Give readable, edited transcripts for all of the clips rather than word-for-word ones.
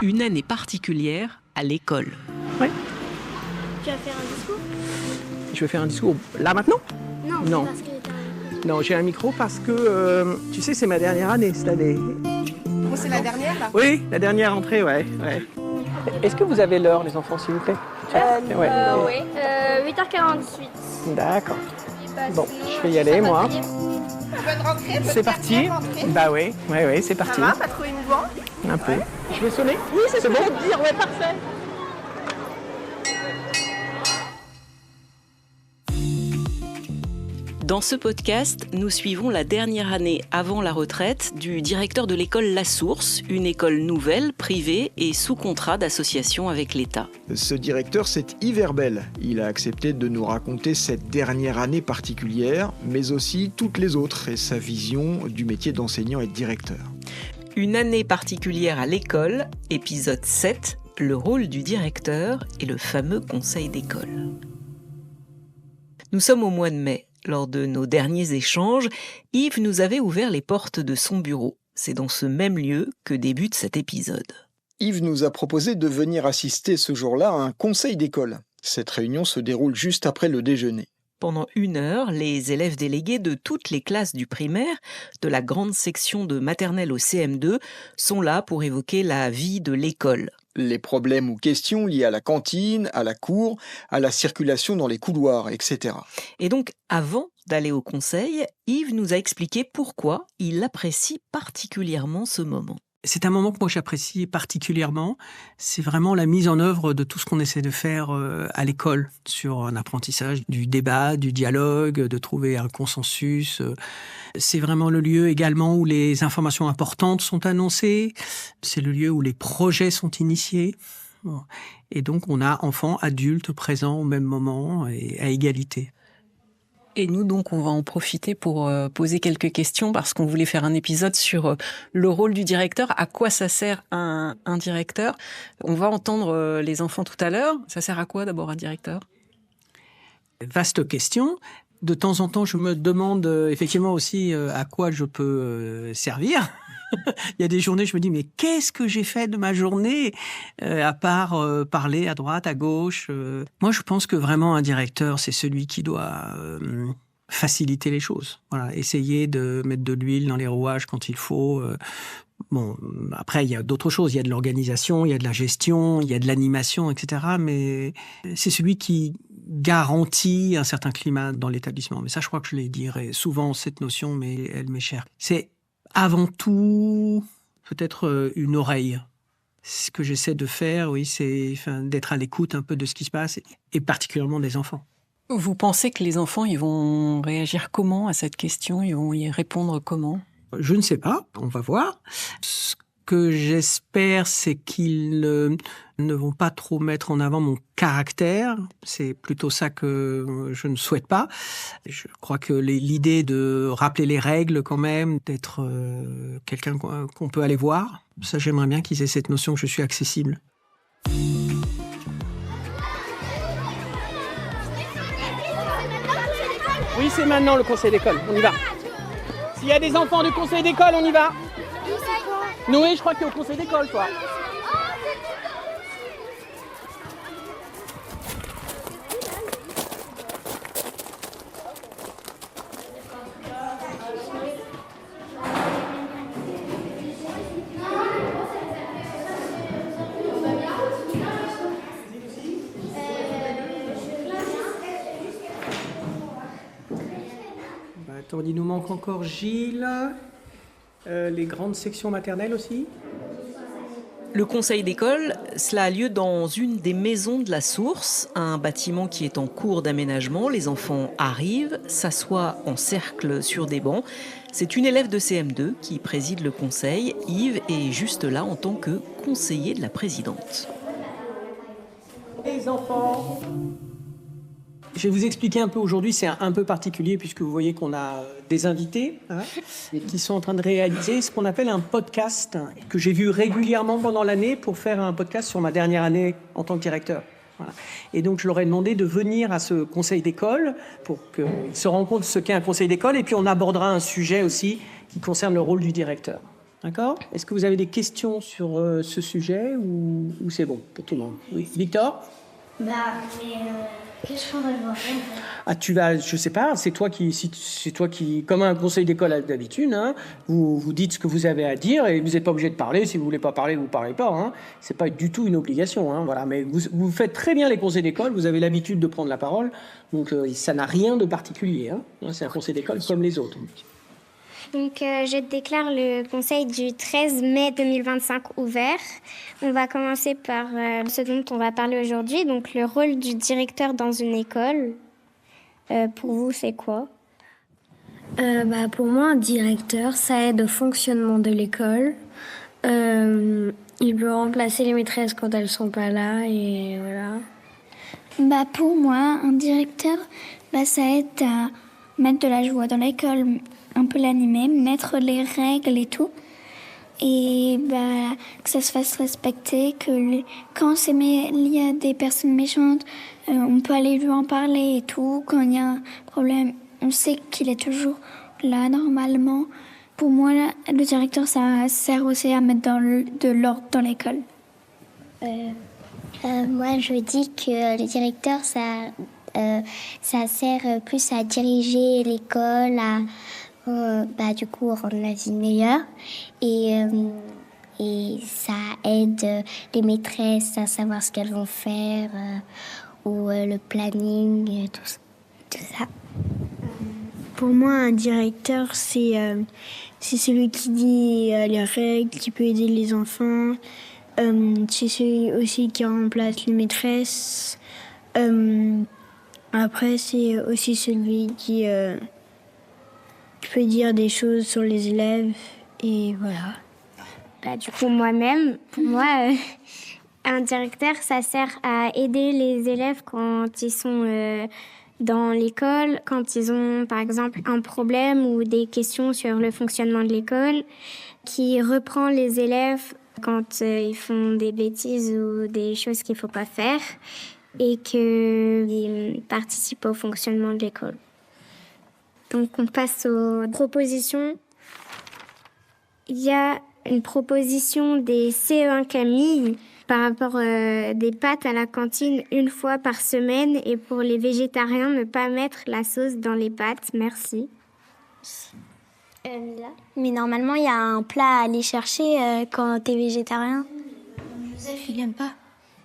Une année particulière à l'école. Ouais. Tu vas faire un discours? Je vais faire un discours là maintenant? Non. Parce que t'as... Non, j'ai un micro parce que, tu sais, c'est ma dernière année cette année. Oh, c'est la dernière là? Oui, la dernière entrée, ouais. Est-ce que vous avez l'heure, les enfants, s'il vous plaît? Ouais. Oui. 8h48. D'accord. Bon, je vais y aller, moi. Bonne rentrée, C'est parti. Bah oui, c'est parti. Ça va, pas trop émouvant? Un peu. Je vais sonner? Oui, c'est bon. Dire, ouais, parfait. Dans ce podcast, nous suivons la dernière année avant la retraite du directeur de l'école La Source, une école nouvelle, privée et sous contrat d'association avec l'État. Ce directeur, c'est Yves Herbel. Il a accepté de nous raconter cette dernière année particulière, mais aussi toutes les autres et sa vision du métier d'enseignant et de directeur. Une année particulière à l'école, épisode 7, le rôle du directeur et le fameux conseil d'école. Nous sommes au mois de mai. Lors de nos derniers échanges, Yves nous avait ouvert les portes de son bureau. C'est dans ce même lieu que débute cet épisode. Yves nous a proposé de venir assister ce jour-là à un conseil d'école. Cette réunion se déroule juste après le déjeuner. Pendant 1 heure, les élèves délégués de toutes les classes du primaire, de la grande section de maternelle au CM2, sont là pour évoquer la vie de l'école. Les problèmes ou questions liés à la cantine, à la cour, à la circulation dans les couloirs, etc. Et donc, avant d'aller au conseil, Yves nous a expliqué pourquoi il apprécie particulièrement ce moment. C'est un moment que moi j'apprécie particulièrement. C'est vraiment la mise en œuvre de tout ce qu'on essaie de faire à l'école sur un apprentissage, du débat, du dialogue, de trouver un consensus. C'est vraiment le lieu également où les informations importantes sont annoncées. C'est le lieu où les projets sont initiés. Et donc on a enfants, adultes présents au même moment et à égalité. Et nous, donc, on va en profiter pour poser quelques questions parce qu'on voulait faire un épisode sur le rôle du directeur. À quoi ça sert un directeur? On va entendre les enfants tout à l'heure. Ça sert à quoi d'abord un directeur? Vaste question. De temps en temps, je me demande effectivement aussi à quoi je peux servir. Il y a des journées, je me dis, mais qu'est-ce que j'ai fait de ma journée à part parler à droite, à gauche. Moi, je pense que vraiment un directeur, c'est celui qui doit faciliter les choses. Voilà, essayer de mettre de l'huile dans les rouages quand il faut. Bon, après, il y a d'autres choses. Il y a de l'organisation, il y a de la gestion, il y a de l'animation, etc. Mais c'est celui qui garantit un certain climat dans l'établissement. Mais ça, je crois que je l'ai dit souvent, cette notion, mais elle m'est chère. C'est avant tout, peut-être une oreille. Ce que j'essaie de faire, oui, c'est d'être à l'écoute un peu de ce qui se passe, et particulièrement des enfants. Vous pensez que les enfants, ils vont réagir comment à cette question? Ils vont y répondre comment? Je ne sais pas, on va voir. Ce que j'espère, c'est qu'ils ne vont pas trop mettre en avant mon caractère. C'est plutôt ça que je ne souhaite pas. Je crois que l'idée de rappeler les règles quand même, d'être quelqu'un qu'on peut aller voir, ça j'aimerais bien qu'ils aient cette notion que je suis accessible. Oui, c'est maintenant le conseil d'école, on y va. S'il y a des enfants du conseil d'école, on y va. Noé, je crois que tu es au conseil d'école, toi. Attends, il nous manque encore Gilles, les grandes sections maternelles aussi. Le conseil d'école, cela a lieu dans une des maisons de la Source, un bâtiment qui est en cours d'aménagement. Les enfants arrivent, s'assoient en cercle sur des bancs. C'est une élève de CM2 qui préside le conseil. Yves est juste là en tant que conseiller de la présidente. Les enfants. Je vais vous expliquer un peu aujourd'hui, c'est un peu particulier puisque vous voyez qu'on a des invités qui sont en train de réaliser ce qu'on appelle un podcast que j'ai vu régulièrement pendant l'année pour faire un podcast sur ma dernière année en tant que directeur. Voilà. Et donc je leur ai demandé de venir à ce conseil d'école pour qu'ils se rendent compte de ce qu'est un conseil d'école et puis on abordera un sujet aussi qui concerne le rôle du directeur. D'accord ? Est-ce que vous avez des questions sur ce sujet ou c'est bon pour tout le monde ? Oui. Victor ? Qu'est-ce qu'on va voir? Ah, tu vas, je sais pas, c'est toi qui, comme un conseil d'école d'habitude, hein, vous dites ce que vous avez à dire et vous n'êtes pas obligé de parler. Si vous voulez pas parler, vous parlez pas. Hein. C'est pas du tout une obligation, hein, voilà. Mais vous faites très bien les conseils d'école. Vous avez l'habitude de prendre la parole, donc ça n'a rien de particulier. Hein. C'est un conseil d'école comme les autres. Donc, je déclare le conseil du 13 mai 2025 ouvert. On va commencer par ce dont on va parler aujourd'hui, donc le rôle du directeur dans une école. Pour vous, c'est quoi ? Pour moi, un directeur, ça aide au fonctionnement de l'école. Il peut remplacer les maîtresses quand elles sont pas là, et voilà. Pour moi, un directeur, ça aide à mettre de la joie dans l'école, un peu l'animer, mettre les règles et tout. Et que ça se fasse respecter, que quand il y a des personnes méchantes, on peut aller lui en parler et tout. Quand il y a un problème, on sait qu'il est toujours là normalement. Pour moi, le directeur, ça sert aussi à mettre de l'ordre dans l'école. Moi, je dis que le directeur, ça sert plus à diriger l'école, du coup, rendre la vie meilleure. Et ça aide les maîtresses à savoir ce qu'elles vont faire, ou le planning, tout ça. Pour moi, un directeur, c'est celui qui dit les règles, qui peut aider les enfants. C'est celui aussi qui remplace les maîtresses. Après, c'est aussi celui qui peut dire des choses sur les élèves. Et voilà. Du coup, pour moi, un directeur, ça sert à aider les élèves quand ils sont dans l'école, quand ils ont, par exemple, un problème ou des questions sur le fonctionnement de l'école, qui reprend les élèves quand ils font des bêtises ou des choses qu'il ne faut pas faire et qu'ils participent au fonctionnement de l'école. Donc, on passe aux propositions. Il y a une proposition des CE1 Camille par rapport des pâtes à la cantine une fois par semaine et pour les végétariens, ne pas mettre la sauce dans les pâtes. Merci. Mais normalement, il y a un plat à aller chercher quand t'es végétarien. Joseph, il n'aime pas.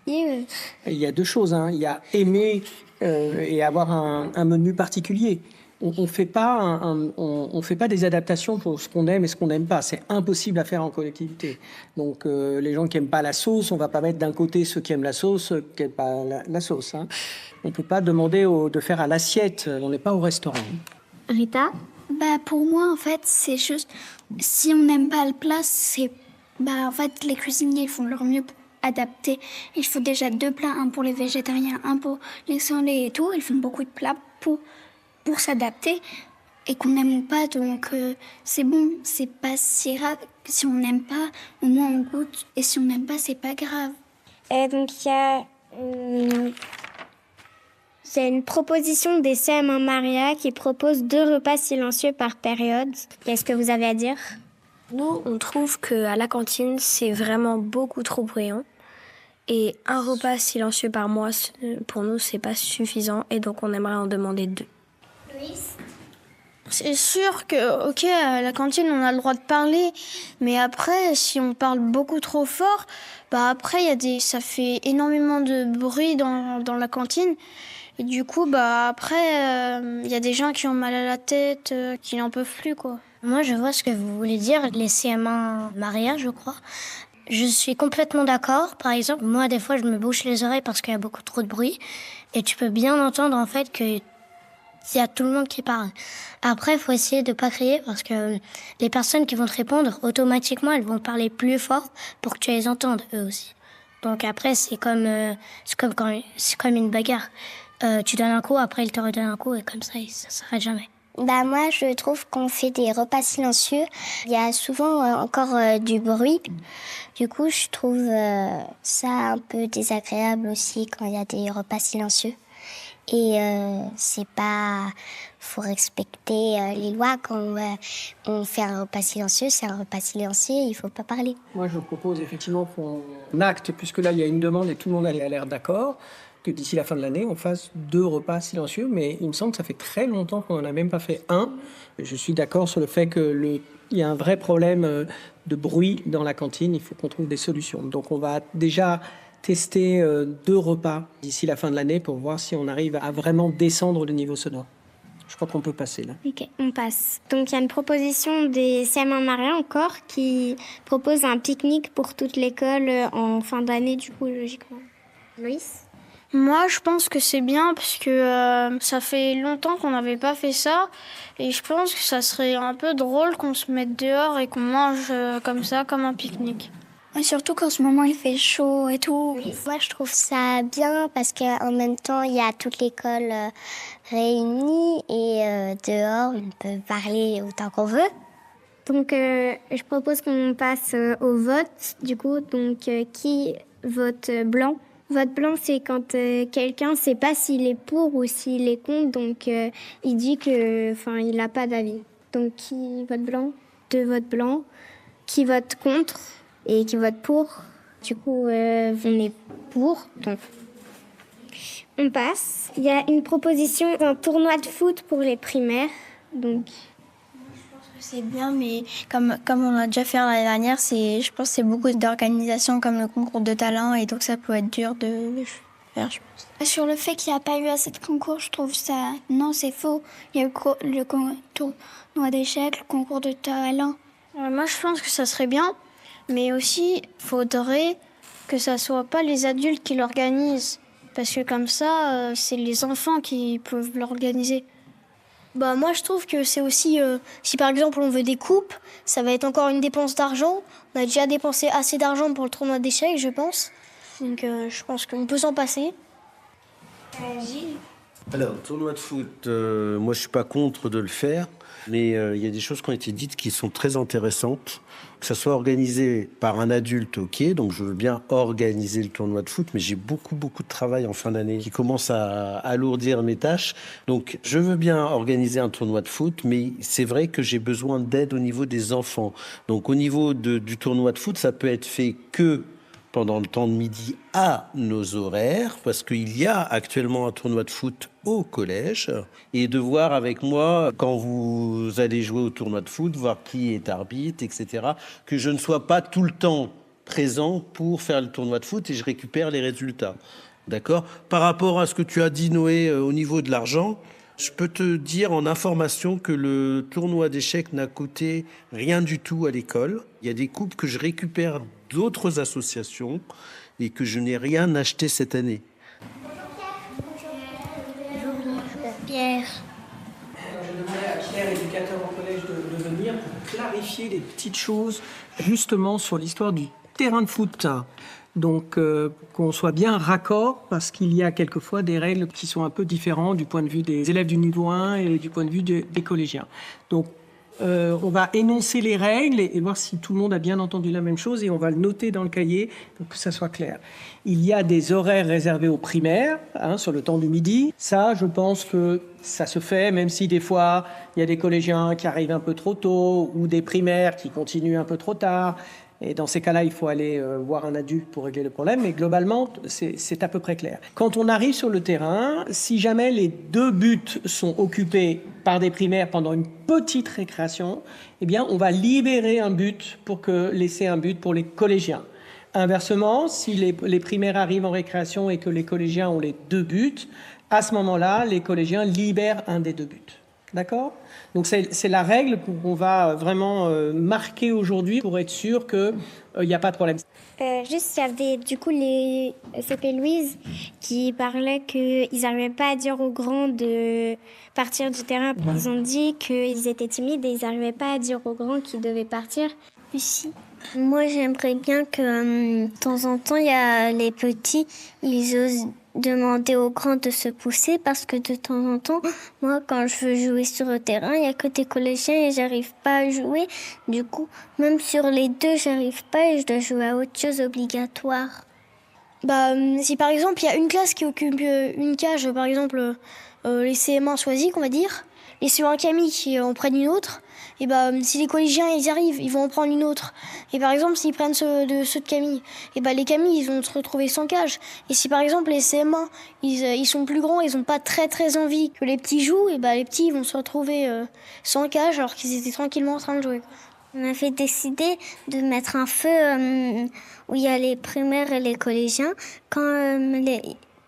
Il y a deux choses. Hein. Il y a aimer et avoir un menu particulier. On fait pas des adaptations pour ce qu'on aime et ce qu'on n'aime pas. C'est impossible à faire en collectivité. Donc les gens qui aiment pas la sauce, on va pas mettre d'un côté ceux qui aiment la sauce, ceux qui n'aiment pas la sauce. Hein. On peut pas demander de faire à l'assiette. On n'est pas au restaurant. Rita ? Pour moi, en fait, c'est juste... Si on n'aime pas le plat, c'est... en fait, les cuisiniers font leur mieux pour adapter. Il faut déjà 2 plats, un pour les végétariens, un pour les sans-lait et tout. Ils font beaucoup de plats pour s'adapter et qu'on n'aime pas, donc c'est bon, c'est pas si grave. Si on n'aime pas, au moins on goûte, et si on n'aime pas, c'est pas grave. Et donc il y a une proposition des CM1 Maria qui propose 2 repas silencieux par période. Qu'est-ce que vous avez à dire ? Nous, on trouve qu'à la cantine, c'est vraiment beaucoup trop bruyant. Et un repas silencieux par mois, pour nous, c'est pas suffisant. Et donc, on aimerait en demander 2. C'est sûr que, à la cantine, on a le droit de parler, mais après, si on parle beaucoup trop fort, après, ça fait énormément de bruit dans la cantine. Et du coup, après, il y a des gens qui ont mal à la tête, qui n'en peuvent plus, quoi. Moi, je vois ce que vous voulez dire, les CM1 Maria, je crois. Je suis complètement d'accord. Par exemple, moi, des fois, je me bouche les oreilles parce qu'il y a beaucoup trop de bruit. Et tu peux bien entendre, en fait, que il y a tout le monde qui parle. Après, il faut essayer de pas crier parce que les personnes qui vont te répondre, automatiquement, elles vont parler plus fort pour que tu les entendes, eux aussi. Donc après, c'est comme une bagarre. Tu donnes un coup, après, il te redonne un coup et comme ça s'arrête jamais. Moi, je trouve qu'on fait des repas silencieux. Il y a souvent encore du bruit. Du coup, je trouve ça un peu désagréable aussi quand il y a des repas silencieux. Et c'est pas... faut respecter les lois. Quand on fait un repas silencieux, c'est un repas silencieux, il faut pas parler. Moi, je propose effectivement qu'on acte, puisque là, il y a une demande et tout le monde a l'air d'accord, que d'ici la fin de l'année, on fasse 2 repas silencieux. Mais il me semble que ça fait très longtemps qu'on n'en a même pas fait un. Je suis d'accord sur le fait qu'il y a un vrai problème de bruit dans la cantine. Il faut qu'on trouve des solutions. Donc, on va déjà tester 2 repas d'ici la fin de l'année pour voir si on arrive à vraiment descendre le niveau sonore. Je crois qu'on peut passer là. Ok, on passe. Donc il y a une proposition des CM1 Maria encore qui propose un pique-nique pour toute l'école en fin d'année du coup logiquement. Loïs ? Moi, je pense que c'est bien parce que ça fait longtemps qu'on n'avait pas fait ça. Et je pense que ça serait un peu drôle qu'on se mette dehors et qu'on mange comme ça, comme un pique-nique. Et surtout qu'en ce moment, il fait chaud et tout. Moi, je trouve ça bien parce qu'en même temps, il y a toute l'école réunie et dehors, on peut parler autant qu'on veut. Donc je propose qu'on passe au vote du coup. Donc qui vote blanc ? Vote blanc, c'est quand quelqu'un ne sait pas s'il est pour ou s'il est contre. Donc il dit il n'a pas d'avis. Donc qui vote blanc ? 2 votes blancs. Qui vote contre ? Et qui vote pour. Du coup, on est pour. Donc, on passe. Il y a une proposition d'un tournoi de foot pour les primaires. Donc, C'est bien, mais comme on l'a déjà fait l'année dernière, je pense que c'est beaucoup d'organisations comme le concours de talent et donc ça peut être dur de le faire, je pense. Sur le fait qu'il n'y a pas eu assez de concours, je trouve ça... Non, c'est faux. Il y a eu le tournoi d'échecs, le concours de talent. Moi, je pense que ça serait bien, mais aussi, il faudrait que ça soit pas les adultes qui l'organisent. Parce que comme ça, c'est les enfants qui peuvent l'organiser. Moi, je trouve que c'est aussi... si par exemple, on veut des coupes, ça va être encore une dépense d'argent. On a déjà dépensé assez d'argent pour le tournoi d'échecs, je pense. Donc, je pense qu'on peut s'en passer. Gilles ? Alors, tournoi de foot, moi je suis pas contre de le faire, mais il y a des choses qui ont été dites qui sont très intéressantes. Que ça soit organisé par un adulte, ok, donc je veux bien organiser le tournoi de foot, mais j'ai beaucoup de travail en fin d'année qui commence à alourdir mes tâches. Donc je veux bien organiser un tournoi de foot, mais c'est vrai que j'ai besoin d'aide au niveau des enfants. Donc au niveau du tournoi de foot, ça peut être fait que pendant le temps de midi à nos horaires, parce qu'il y a actuellement un tournoi de foot au collège, et de voir avec moi, quand vous allez jouer au tournoi de foot, voir qui est arbitre, etc., que je ne sois pas tout le temps présent pour faire le tournoi de foot et je récupère les résultats. D'accord ? Par rapport à ce que tu as dit, Noé, au niveau de l'argent, je peux te dire en information que le tournoi d'échecs n'a coûté rien du tout à l'école. Il y a des coupes que je récupère d'autres associations et que je n'ai rien acheté cette année. Pierre. Je demandais à Pierre, éducateur au collège, de venir pour clarifier les petites choses justement sur l'histoire du terrain de foot. Donc qu'on soit bien raccord parce qu'il y a quelquefois des règles qui sont un peu différentes du point de vue des élèves du niveau 1 et du point de vue des collégiens. Donc on va énoncer les règles et voir si tout le monde a bien entendu la même chose et on va le noter dans le cahier pour que ça soit clair. Il y a des horaires réservés aux primaires, sur le temps du midi. Ça, je pense que ça se fait, même si des fois, il y a des collégiens qui arrivent un peu trop tôt ou des primaires qui continuent un peu trop tard. Et dans ces cas-là, il faut aller voir un adulte pour régler le problème. Mais globalement, c'est à peu près clair. Quand on arrive sur le terrain, si jamais les 2 buts sont occupés par des primaires pendant une petite récréation, eh bien, on va libérer un but laisser un but pour les collégiens. Inversement, si les primaires arrivent en récréation et que les collégiens ont les 2 buts, à ce moment-là, les collégiens libèrent un des 2 buts. D'accord ? Donc c'est la règle qu'on va vraiment marquer aujourd'hui pour être sûr qu'il n'y a pas de problème. Juste, il y avait du coup c'était Louise qui parlait qu'ils n'arrivaient pas à dire aux grands de partir du terrain. Ils ont dit qu'ils étaient timides et ils n'arrivaient pas à dire aux grands qu'ils devaient partir. Ici. Moi, j'aimerais bien que de temps en temps, il y a les petits, ils osent demander aux grands de se pousser parce que de temps en temps, moi, quand je veux jouer sur le terrain, il n'y a que des collégiens et j'arrive pas à jouer. Du coup, même sur les 2, j'arrive pas et je dois jouer à autre chose obligatoire. Si par exemple il y a une classe qui occupe une cage, par exemple les CM1 Soisic, on va dire, les CE1 Camille qui en prennent une autre, et si les collégiens ils arrivent, ils vont en prendre une autre. Et par exemple s'ils prennent ceux de Camille, les Camille ils vont se retrouver sans cage. Et si par exemple les CM1 ils sont plus grands, ils n'ont pas très très envie que les petits jouent, les petits ils vont se retrouver sans cage alors qu'ils étaient tranquillement en train de jouer. On avait décidé de mettre un feu où il y a les primaires et les collégiens. Quand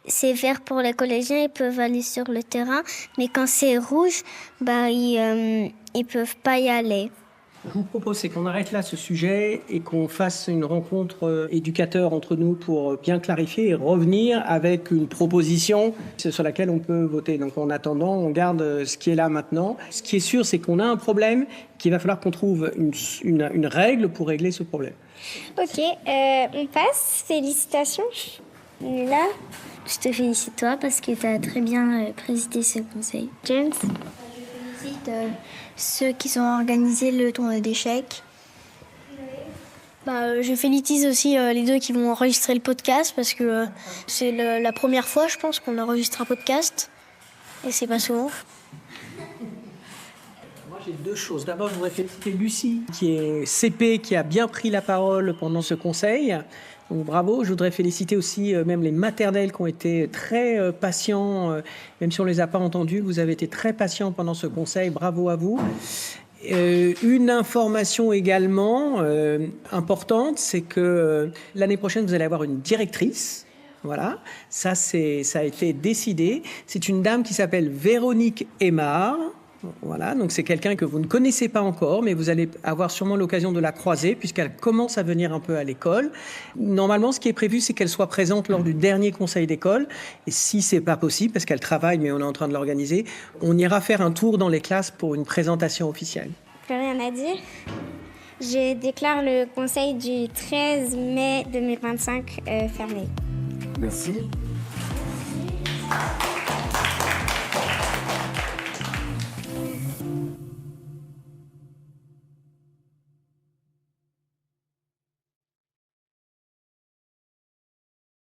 c'est vert pour les collégiens, ils peuvent aller sur le terrain. Mais quand c'est rouge, ils peuvent pas y aller. Je vous propose, c'est qu'on arrête là ce sujet et qu'on fasse une rencontre éducateur entre nous pour bien clarifier et revenir avec une proposition sur laquelle on peut voter. Donc en attendant, on garde ce qui est là maintenant. Ce qui est sûr, c'est qu'on a un problème, qu'il va falloir qu'on trouve une règle pour régler ce problème. Ok, on passe. Félicitations. Là, je te félicite toi parce que tu as très bien présidé ce conseil. James? Je félicite ceux qui ont organisé le tournoi d'échecs. Je félicite aussi les deux qui vont enregistrer le podcast parce que c'est la première fois, je pense, qu'on enregistre un podcast. Et c'est pas souvent. Moi, j'ai deux choses. D'abord, je voudrais féliciter Lucie, qui est CP, qui a bien pris la parole pendant ce conseil. Donc bravo. Je voudrais féliciter aussi même les maternelles qui ont été très patients, même si on ne les a pas entendus. Vous avez été très patients pendant ce conseil. Bravo à vous. Une information également importante, c'est que l'année prochaine, vous allez avoir une directrice. Voilà, ça a été décidé. C'est une dame qui s'appelle Véronique Aymard. Voilà, donc c'est quelqu'un que vous ne connaissez pas encore, mais vous allez avoir sûrement l'occasion de la croiser puisqu'elle commence à venir un peu à l'école. Normalement, ce qui est prévu, c'est qu'elle soit présente lors du dernier conseil d'école. Et si c'est pas possible, parce qu'elle travaille, mais on est en train de l'organiser, on ira faire un tour dans les classes pour une présentation officielle. Plus rien à dire. Je déclare le conseil du 13 mai 2025 fermé. Merci.